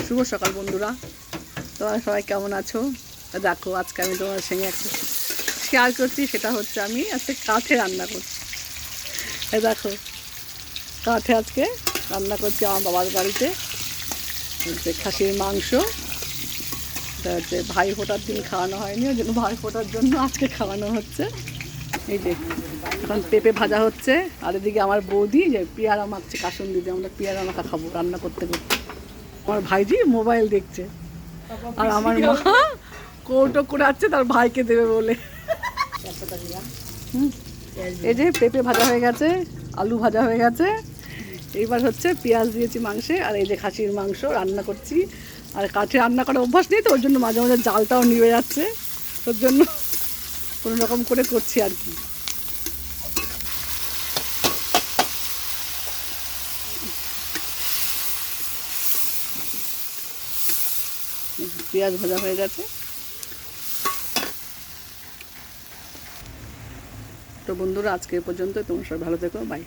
শুভ সকাল বন্ধুরা, তোমরা সবাই কেমন আছো? দেখো আজকে আমি তোমার সঙ্গে একটা শেয়ার করছি, সেটা হচ্ছে আমি আজকে কাঠে রান্না করছি। দেখো কাঠে আজকে রান্না করছি আমার বাবার বাড়িতে। হচ্ছে খাসির মাংস, এটা হচ্ছে ভাই ফোটার দিন খাওয়ানো হয়নি, ওই জন্য ভাই ফোটার জন্য আজকে খাওয়ানো হচ্ছে। এই যে এখন পেঁপে ভাজা হচ্ছে, আর এদিকে আমার বৌদি যে পেয়ারা মাখছে, কাসুন দিদি, আমরা পেয়ারা মাখা খাবো রান্না করতে করতে। আমার ভাইজি মোবাইল দেখছে, আর আমার মা কৌটো করাচ্ছে তার ভাইকে দেবে বলে। এই যে পেঁপে ভাজা হয়ে গেছে, আলু ভাজা হয়ে গেছে, এইবার হচ্ছে পেঁয়াজ দিয়েছি মাংসে, আর এই যে খাসির মাংস রান্না করছি। আর কাঠে রান্না করার অভ্যাস নেই তো, ওর জন্য মাঝে মাঝে জালটাও নিভে যাচ্ছে, ওর জন্য কোনো রকম করে করছি আর কি। পেঁয়াজ ভাজা হয়ে গেছে। তো বন্ধুরা আজকে এ পর্যন্ত, তোমরা সবাই ভালো থেকো, বাই।